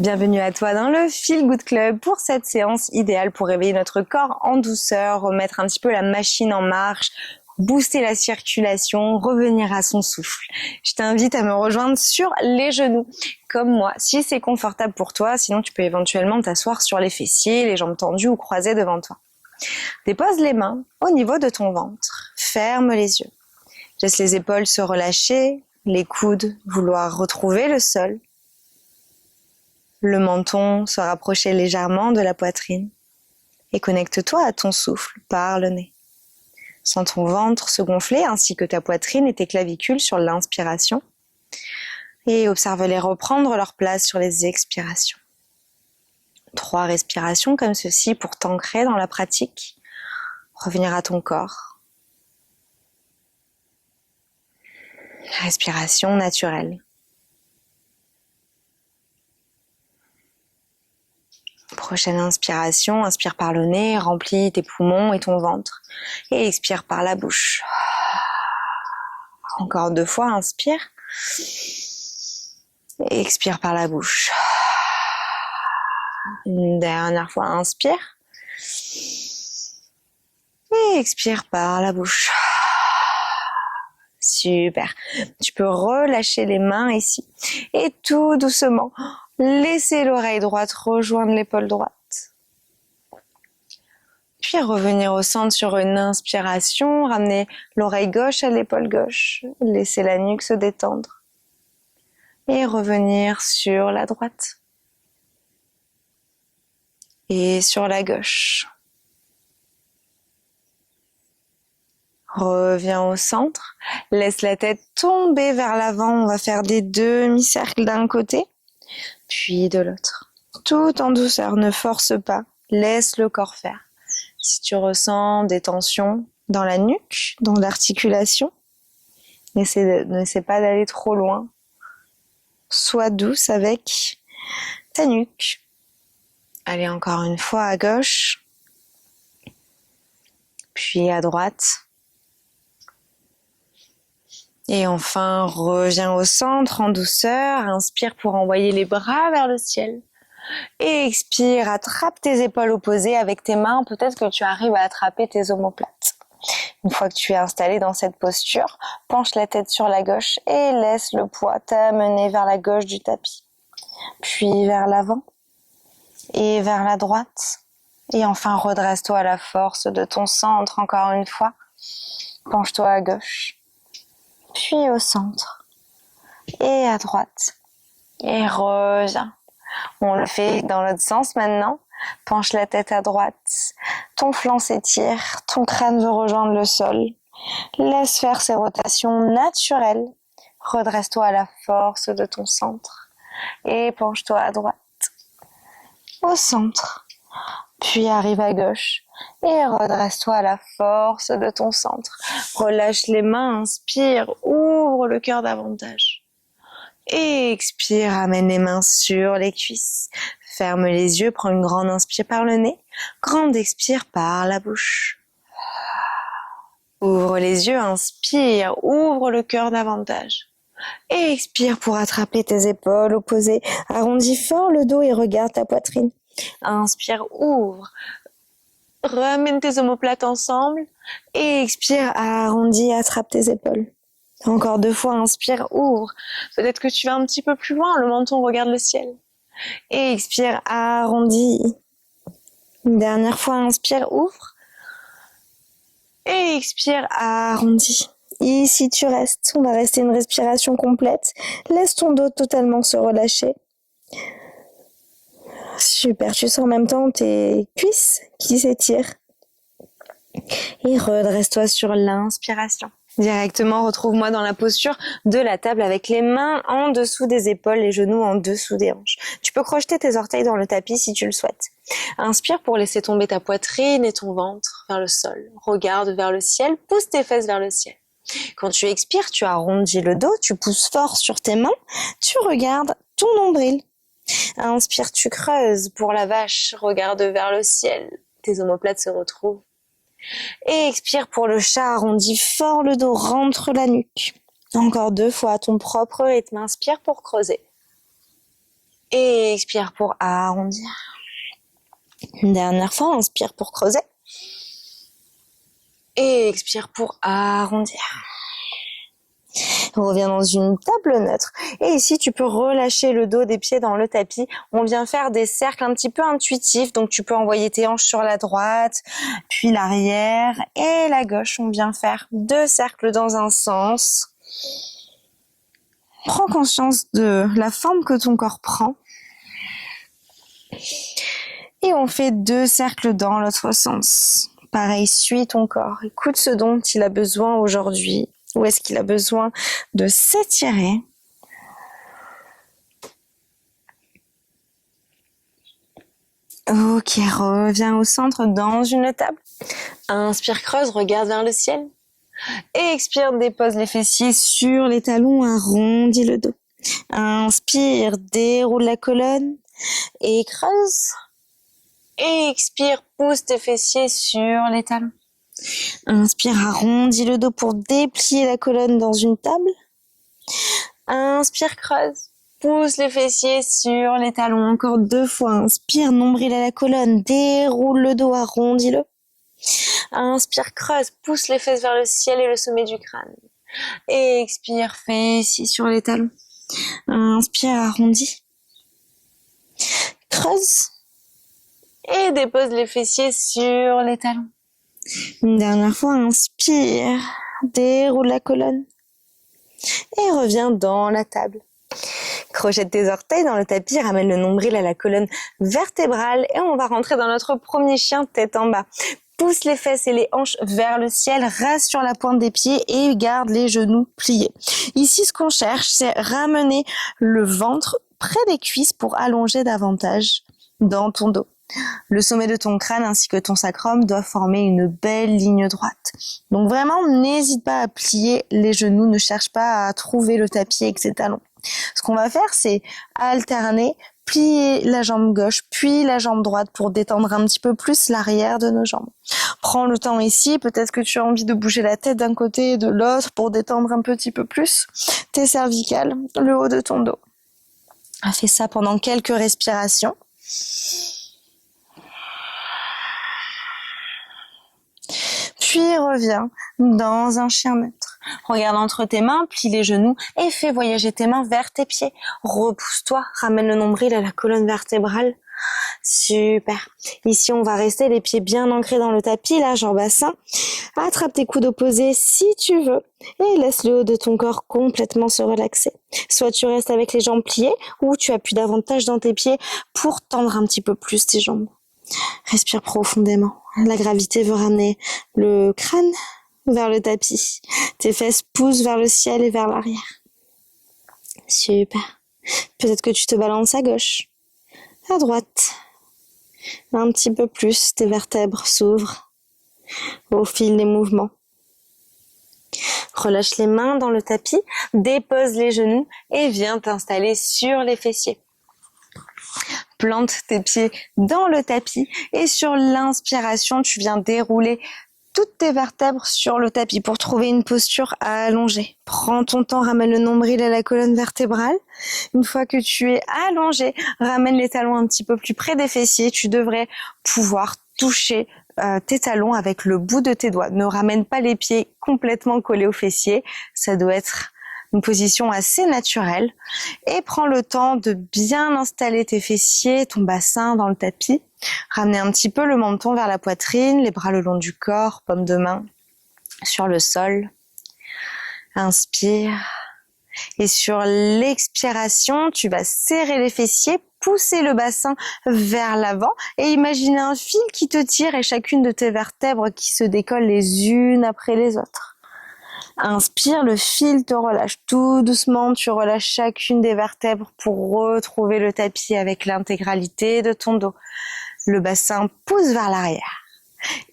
Bienvenue à toi dans le Feel Good Club pour cette séance idéale pour réveiller notre corps en douceur, remettre un petit peu la machine en marche, booster la circulation, revenir à son souffle. Je t'invite à me rejoindre sur les genoux, comme moi, si c'est confortable pour toi. Sinon, tu peux éventuellement t'asseoir sur les fessiers, les jambes tendues ou croisées devant toi. Dépose les mains au niveau de ton ventre. Ferme les yeux. Laisse les épaules se relâcher, les coudes vouloir retrouver le sol. Le menton se rapprocher légèrement de la poitrine. Et connecte-toi à ton souffle par le nez. Sens ton ventre se gonfler ainsi que ta poitrine et tes clavicules sur l'inspiration. Et observe-les reprendre leur place sur les expirations. 3 respirations comme ceci pour t'ancrer dans la pratique. Revenir à ton corps. Respiration naturelle. Prochaine inspiration, inspire par le nez, remplis tes poumons et ton ventre. Et expire par la bouche. Encore 2 fois, inspire. Et expire par la bouche. Une dernière fois, inspire. Et expire par la bouche. Super. Tu peux relâcher les mains ici. Et tout doucement, laisser l'oreille droite rejoindre l'épaule droite. Puis revenir au centre sur une inspiration, ramener l'oreille gauche à l'épaule gauche, laisser la nuque se détendre. Et revenir sur la droite. Et sur la gauche. Reviens au centre, laisse la tête tomber vers l'avant, on va faire des demi-cercles d'un côté, puis de l'autre. Tout en douceur, ne force pas, laisse le corps faire. Si tu ressens des tensions dans la nuque, dans l'articulation, n'essaie pas d'aller trop loin. Sois douce avec ta nuque. Allez, encore une fois à gauche, puis à droite. Et enfin, reviens au centre en douceur, inspire pour envoyer les bras vers le ciel. Et expire, attrape tes épaules opposées avec tes mains, peut-être que tu arrives à attraper tes omoplates. Une fois que tu es installé dans cette posture, penche la tête sur la gauche et laisse le poids t'amener vers la gauche du tapis. Puis vers l'avant et vers la droite. Et enfin, redresse-toi à la force de ton centre encore une fois. Penche-toi à gauche. Puis au centre, et à droite, et reviens. On le fait dans l'autre sens maintenant. Penche la tête à droite, ton flanc s'étire, ton crâne veut rejoindre le sol. Laisse faire ces rotations naturelles. Redresse-toi à la force de ton centre, et penche-toi à droite, au centre. Puis arrive à gauche et redresse-toi à la force de ton centre. Relâche les mains, inspire, ouvre le cœur davantage. Et expire, amène les mains sur les cuisses. Ferme les yeux, prends une grande inspire par le nez, grande expire par la bouche. Ouvre les yeux, inspire, ouvre le cœur davantage. Et expire pour attraper tes épaules opposées. Arrondis fort le dos et regarde ta poitrine. Inspire, ouvre. Ramène tes omoplates ensemble. Et expire, arrondis, attrape tes épaules. Encore 2 fois, inspire, ouvre. Peut-être que tu vas un petit peu plus loin, le menton regarde le ciel. Et expire, arrondis. Une dernière fois, inspire, ouvre. Et expire, arrondis. Ici tu restes, on va rester une respiration complète. Laisse ton dos totalement se relâcher. Super, tu sens en même temps tes cuisses qui s'étirent. Et redresse-toi sur l'inspiration. Directement, retrouve-moi dans la posture de la table avec les mains en dessous des épaules, les genoux en dessous des hanches. Tu peux crocheter tes orteils dans le tapis si tu le souhaites. Inspire pour laisser tomber ta poitrine et ton ventre vers le sol. Regarde vers le ciel, pousse tes fesses vers le ciel. Quand tu expires, tu arrondis le dos, tu pousses fort sur tes mains, tu regardes ton nombril. Inspire, tu creuses pour la vache, regarde vers le ciel, tes omoplates se retrouvent. Et expire pour le chat, arrondis fort le dos, rentre la nuque. Encore 2 fois à ton propre rythme, inspire pour creuser. Et expire pour arrondir. Une dernière fois, inspire pour creuser. Et expire pour arrondir. Reviens dans une table neutre. Et ici, tu peux relâcher le dos des pieds dans le tapis. On vient faire des cercles un petit peu intuitifs. Donc, tu peux envoyer tes hanches sur la droite, puis l'arrière et la gauche. On vient faire 2 cercles dans un sens. Prends conscience de la forme que ton corps prend. Et on fait 2 cercles dans l'autre sens. Pareil, suis ton corps. Écoute ce dont il a besoin aujourd'hui. Où est-ce qu'il a besoin de s'étirer? Ok, reviens au centre dans une table. Inspire, creuse, regarde vers le ciel. Et expire, dépose les fessiers sur les talons, arrondis le dos. Inspire, déroule la colonne et creuse. Et expire, pousse tes fessiers sur les talons. Inspire, arrondis le dos pour déplier la colonne dans une table. Inspire, creuse. Pousse les fessiers sur les talons. Encore 2 fois. Inspire, nombril à la colonne. Déroule le dos, arrondis-le. Inspire, creuse. Pousse les fesses vers le ciel et le sommet du crâne. Et expire, fessiers sur les talons. Inspire, arrondis. Creuse. Et dépose les fessiers sur les talons. Une dernière fois, inspire, déroule la colonne et reviens dans la table. Crochette tes orteils dans le tapis, ramène le nombril à la colonne vertébrale et on va rentrer dans notre premier chien tête en bas. Pousse les fesses et les hanches vers le ciel, reste sur la pointe des pieds et garde les genoux pliés. Ici, ce qu'on cherche, c'est ramener le ventre près des cuisses pour allonger davantage dans ton dos. Le sommet de ton crâne ainsi que ton sacrum doivent former une belle ligne droite. Donc vraiment, n'hésite pas à plier les genoux, ne cherche pas à trouver le tapis avec ses talons. Ce qu'on va faire, c'est alterner, plier la jambe gauche, puis la jambe droite pour détendre un petit peu plus l'arrière de nos jambes. Prends le temps ici, peut-être que tu as envie de bouger la tête d'un côté et de l'autre pour détendre un petit peu plus tes cervicales, le haut de ton dos. Fais ça pendant quelques respirations. Puis reviens dans un chien neutre. Regarde entre tes mains, plie les genoux et fais voyager tes mains vers tes pieds. Repousse-toi, ramène le nombril à la colonne vertébrale. Super. Ici, on va rester les pieds bien ancrés dans le tapis, la jambe bassin. Attrape tes coudes opposés si tu veux et laisse le haut de ton corps complètement se relaxer. Soit tu restes avec les jambes pliées ou tu appuies davantage dans tes pieds pour tendre un petit peu plus tes jambes. Respire profondément. La gravité veut ramener le crâne vers le tapis. Tes fesses poussent vers le ciel et vers l'arrière. Super. Peut-être que tu te balances à gauche, à droite. Un petit peu plus, tes vertèbres s'ouvrent au fil des mouvements. Relâche les mains dans le tapis, dépose les genoux et viens t'installer sur les fessiers. Plante tes pieds dans le tapis et sur l'inspiration, tu viens dérouler toutes tes vertèbres sur le tapis pour trouver une posture allongée. Prends ton temps, ramène le nombril à la colonne vertébrale. Une fois que tu es allongé, ramène les talons un petit peu plus près des fessiers. Tu devrais pouvoir toucher tes talons avec le bout de tes doigts. Ne ramène pas les pieds complètement collés aux fessiers. Ça doit être une position assez naturelle. Et prends le temps de bien installer tes fessiers, ton bassin dans le tapis. Ramener un petit peu le menton vers la poitrine, les bras le long du corps, paume de main sur le sol. Inspire. Et sur l'expiration, tu vas serrer les fessiers, pousser le bassin vers l'avant et imaginer un fil qui te tire et chacune de tes vertèbres qui se décollent les unes après les autres. Inspire, le fil te relâche tout doucement, tu relâches chacune des vertèbres pour retrouver le tapis avec l'intégralité de ton dos. Le bassin pousse vers l'arrière.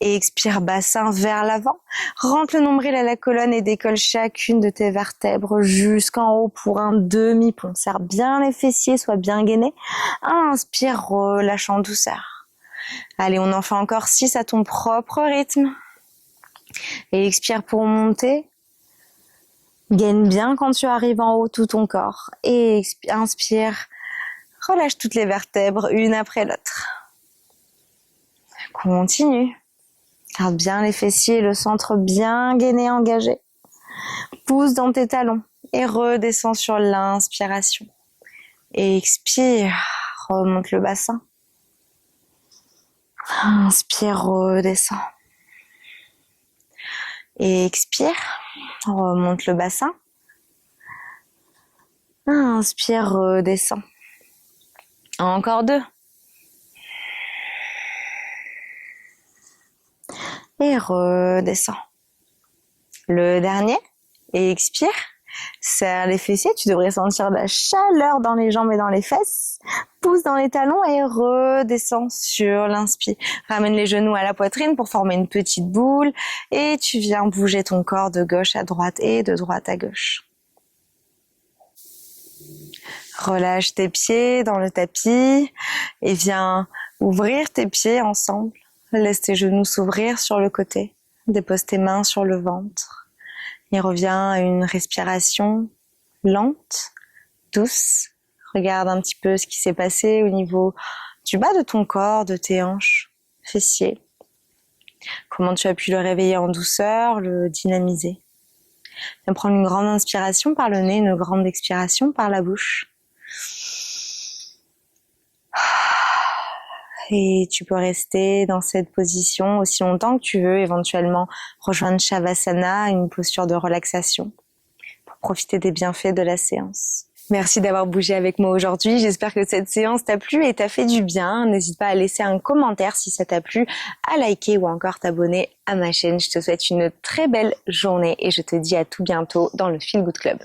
Et expire, bassin vers l'avant. Rentre le nombril à la colonne et décolle chacune de tes vertèbres jusqu'en haut pour un demi-pont. Serre bien les fessiers, sois bien gainé. Inspire, relâche en douceur. Allez, on en fait encore 6 à ton propre rythme. Et expire pour monter. Gaine bien quand tu arrives en haut tout ton corps. Et inspire, Relâche toutes les vertèbres, une après l'autre. Continue. Garde bien les fessiers et le centre bien gainé, engagé. Pousse dans tes talons et redescends sur l'inspiration. Expire, remonte le bassin. Inspire, redescends. Expire, remonte le bassin. Inspire, redescends. Encore 2. Et redescends. Le dernier. Expire. Serre les fessiers. Tu devrais sentir de la chaleur dans les jambes et dans les fesses. Pousse dans les talons et redescends sur l'inspire. Ramène les genoux à la poitrine pour former une petite boule. Et tu viens bouger ton corps de gauche à droite et de droite à gauche. Relâche tes pieds dans le tapis et viens ouvrir tes pieds ensemble. Laisse tes genoux s'ouvrir sur le côté. Dépose tes mains sur le ventre. Et reviens à une respiration lente, douce. Regarde un petit peu ce qui s'est passé au niveau du bas de ton corps, de tes hanches, fessiers. Comment tu as pu le réveiller en douceur, le dynamiser. Viens prendre une grande inspiration par le nez, une grande expiration par la bouche. Et tu peux rester dans cette position aussi longtemps que tu veux, éventuellement rejoindre Shavasana, une posture de relaxation, pour profiter des bienfaits de la séance. Merci d'avoir bougé avec moi aujourd'hui. J'espère que cette séance t'a plu et t'a fait du bien. N'hésite pas à laisser un commentaire si ça t'a plu, à liker ou encore t'abonner à ma chaîne. Je te souhaite une très belle journée et je te dis à tout bientôt dans le Feel Good Club.